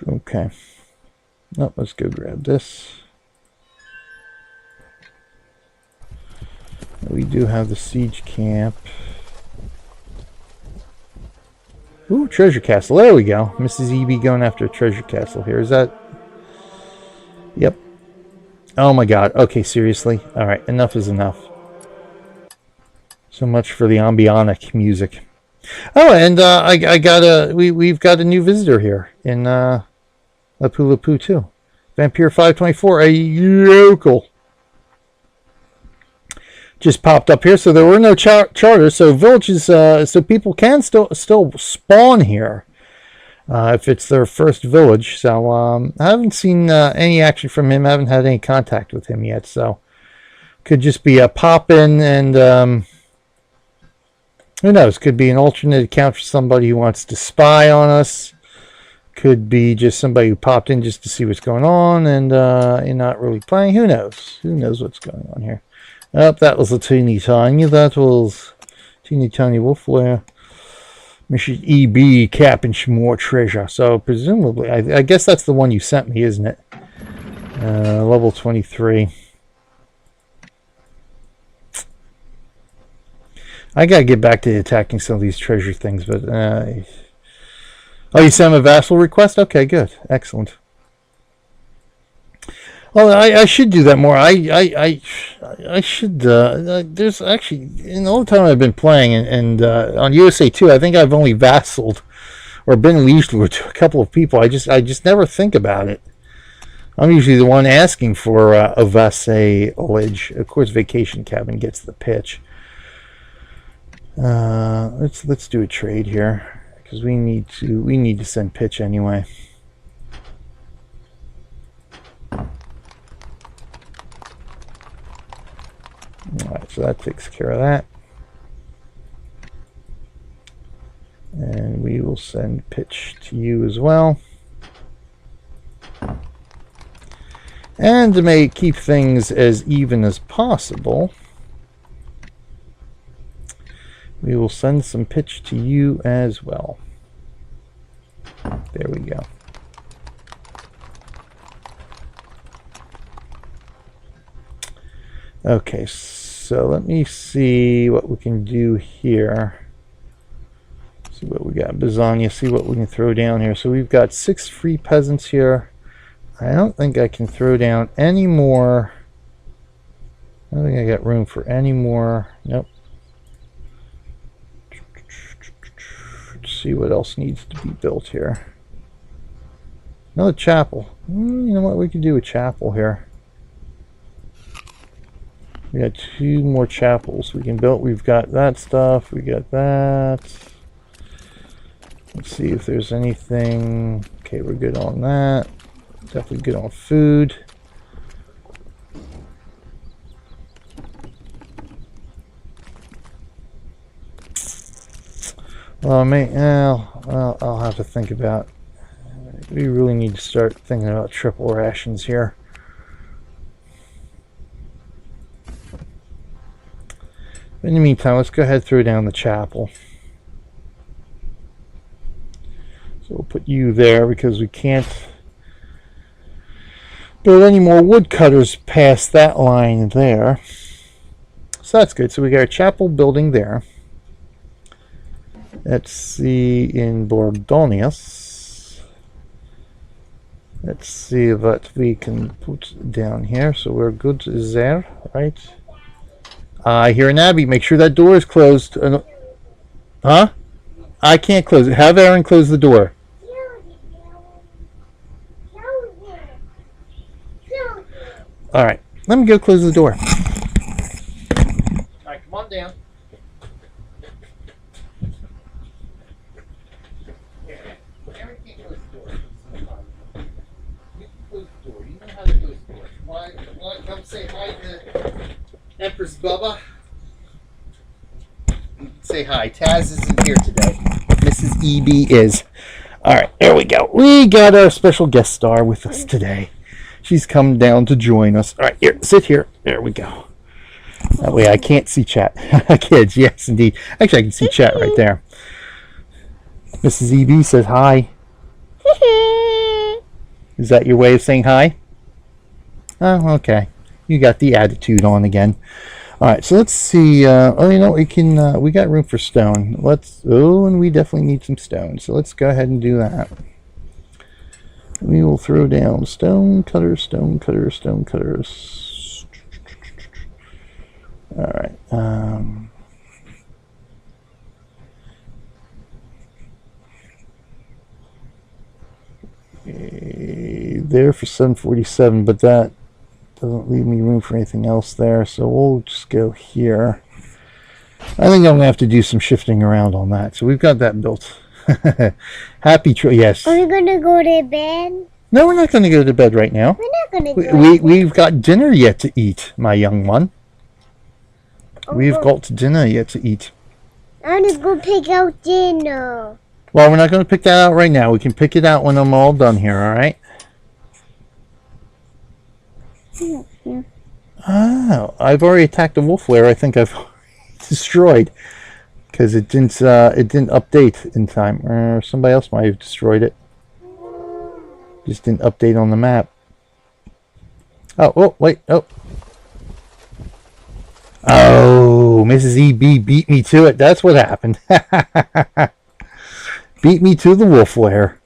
Okay. Oh, let's go grab this. We do have the siege camp. Ooh, treasure castle. There we go. Mrs. EB going after a treasure castle here. Is that... Yep. Oh my god. Okay, seriously? Alright, enough is enough. So much for the ambionic music. Oh, and I got a... We've got a new visitor here in Lapu Lapu too. Vampire 524, a yokel. Just popped up here, so there were no charters, so villages, so people can still spawn here if it's their first village. So I haven't seen any action from him. I haven't had any contact with him yet, so could just be a pop in, and who knows? Could be an alternate account for somebody who wants to spy on us. Could be just somebody who popped in just to see what's going on, and you're not really playing. Who knows? Who knows what's going on here? Oh, that was a teeny tiny. That was teeny tiny wolf flare. Mrs. EB capping some more treasure. So presumably, I guess that's the one you sent me, isn't it? Level 23. I gotta get back to attacking some of these treasure things, but oh, you sent him a vassal request? Okay, good, excellent. Well, I should do that more. I should. There's actually, in all the time I've been playing, and on USA 2, I think I've only vassaled or been liege lord to a couple of people. I just never think about it. I'm usually the one asking for a vassalage. Of course, Vacation Cabin gets the pitch. Let's do a trade here because we need to send pitch anyway. Alright, so that takes care of that. And we will send pitch to you as well. And to keep things as even as possible, we will send some pitch to you as well. There we go. Okay, so let me see what we can do here. See what we got. Bazania, see what we can throw down here. So we've got 6 free peasants here. I don't think I can throw down any more. I don't think I got room for any more. Nope. Let's see what else needs to be built here. Another chapel. You know what? We could do a chapel here. We got 2 more chapels we can build. We've got that stuff. We got that. Let's see if there's anything. Okay, we're good on that. Definitely good on food. Well, I'll have to think about. We really need to start thinking about triple rations here. In the meantime, let's go ahead and throw down the chapel. So we'll put you there because we can't build any more woodcutters past that line there. So that's good. So we got a chapel building there. Let's see in Bordonius. Let's see what we can put down here. So we're good there, right? I hear an Abby. Make sure that door is closed. Huh? I can't close it. Have Aaron close the door. Alright, let me go close the door. Alright, come on down. Aaron can't close the door. You can close the door. You know how to close the door. Want to come say hi to Empress Bubba? Say hi. Taz isn't here today. Mrs. EB is. Alright, there we go. We got our special guest star with us today. She's come down to join us. Alright, here, sit here. There we go. That way I can't see chat. Kids, yes indeed. Actually, I can see chat right there. Mrs. EB says hi. Is that your way of saying hi? Oh, okay. You got the attitude on again. Alright, so let's see. Oh, you know, we got room for stone. And we definitely need some stone. So let's go ahead and do that. We will throw down stone cutters, stone cutters, stone cutters. Alright. There for 747, but that doesn't leave me room for anything else there, so we'll just go here. I think I'm going to have to do some shifting around on that. So we've got that built. Happy yes. Are we going to go to bed? No, we're not going to go to bed right now. We're not going to go to bed. We've got dinner yet to eat, my young one. We've got dinner yet to eat. I want to go pick out dinner. Well, we're not going to pick that out right now. We can pick it out when I'm all done here, all right? Oh, I've already attacked the wolf lair. I think I've destroyed because it didn't update in time, or somebody else might have destroyed it. Just didn't update on the map. Oh, wait, oh, Mrs. EB beat me to it. That's what happened. Beat me to the wolf lair.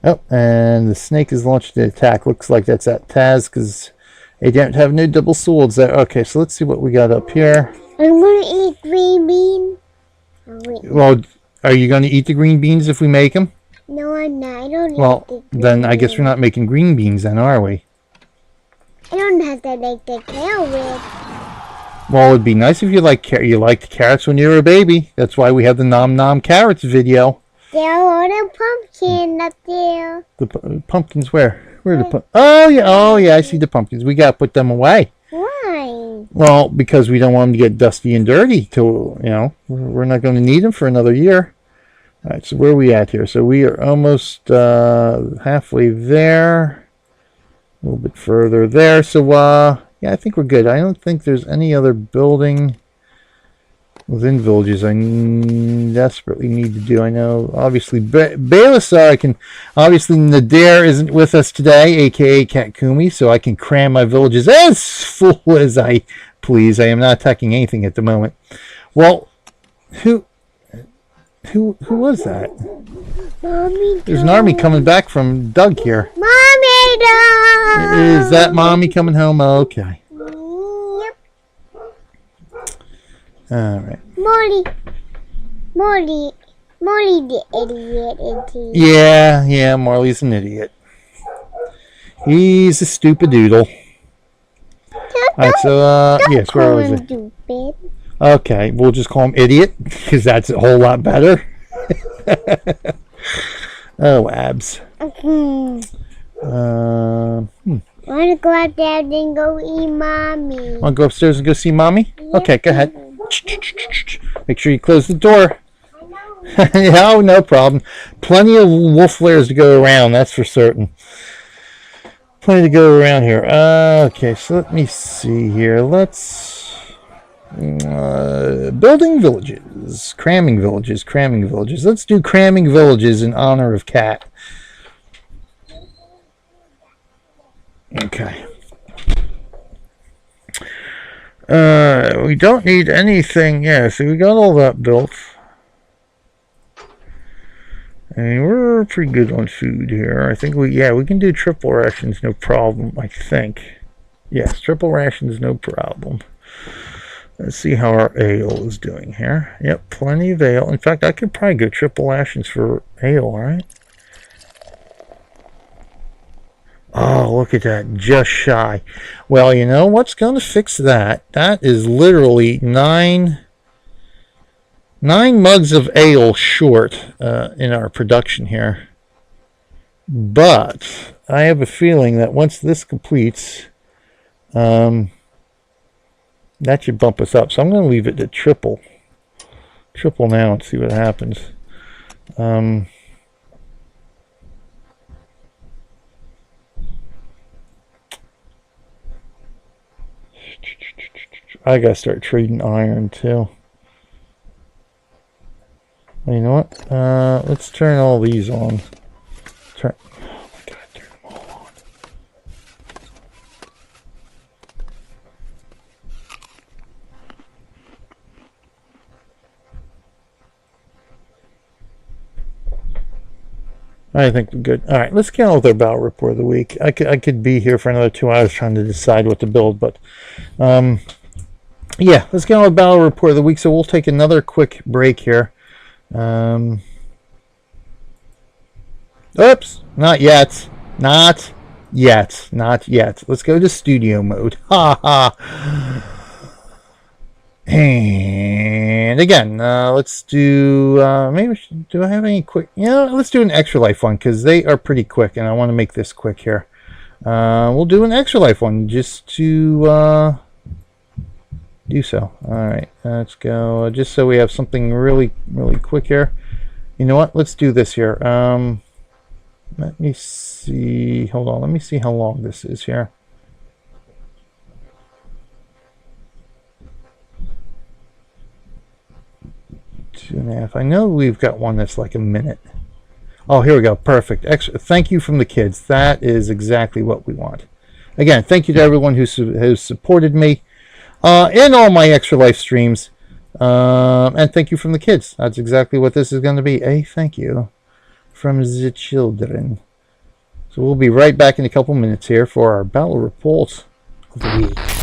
Oh, and the snake has launched the attack. Looks like that's at Taz because they don't have no double swords there. Okay, so let's see what we got up here. I'm going to eat green bean. Well, are you going to eat the green beans if we make them? No, I'm not. I don't Well, then I guess we're not making green beans then, are we? I don't have to make the carrot. Well, it'd be nice if you liked carrots when you were a baby. That's why we have the Nom Nom Carrots video. There are the pumpkin up there. The pumpkins where? Where are the pumpkins? Oh yeah, I see the pumpkins. We got to put them away. Why? Well, because we don't want them to get dusty and dirty. We're not going to need them for another year. All right, so where are we at here? So we are almost halfway there. A little bit further there. So, yeah, I think we're good. I don't think there's any other building within villages I desperately need to do. I know, obviously, Baylessar, obviously, Nadir isn't with us today, aka Katkumi, so I can cram my villages as full as I please. I am not attacking anything at the moment. Well, who was that? Mommy, There's an army coming back from Doug here. Mommy, Doug! Is that Mommy coming home? Okay. Yep. All right. Molly the idiot, isn't he? Yeah, Marley's an idiot. He's a stupid doodle. Alright, so, yes, where Call was him it? stupid. Okay, we'll just call him Idiot, because that's a whole lot better. Oh, abs. Want to go out there and go eat mommy. Want to go upstairs and go see Mommy? Yes, Okay, go ahead. please. Make sure you close the door. I know. No, no problem. Plenty of wolf flares to go around, that's for certain. Plenty to go around here. Okay, so let me see here. Let's... building villages. Cramming villages. Cramming villages. Let's do cramming villages in honor of Cat. Okay. We don't need anything. Yeah, so we got all that built. And we're pretty good on food here. I think we can do triple rations, no problem, I think. Yes, triple rations, no problem. Let's see how our ale is doing here. Yep, plenty of ale. In fact, I could probably go triple rations for ale, right? Oh, look at that. Just shy. Well, you know what's going to fix that? That is literally nine mugs of ale short in our production here. But I have a feeling that once this completes, that should bump us up. So I'm going to leave it to triple now and see what happens. I gotta start trading iron too. Well, you know what? Let's turn all these on. Oh my God, turn them all on. I think we're good. All right, let's get on with our battle report of the week. I could be here for another 2 hours trying to decide what to build, but yeah, let's get on with battle report of the week. So we'll take another quick break here. Oops, not yet. Not yet. Not yet. Let's go to studio mode. Ha ha. And again, let's do, maybe, do I have any quick, let's do an extra life one because they are pretty quick and I want to make this quick here. We'll do an extra life one just to do so. Alright, let's go, just so we have something really quick here. You know what, let's do this here. Let me see, hold on, let me see how long this is here. 2.5. I know we've got one that's like a minute. Oh, here we go. Perfect. Extra. Thank you from the kids. That is exactly what we want. Again, thank you to everyone who has supported me in all my extra life streams. And thank you from the kids. That's exactly what this is going to be. A thank you from the children. So we'll be right back in a couple minutes here for our battle report of the week.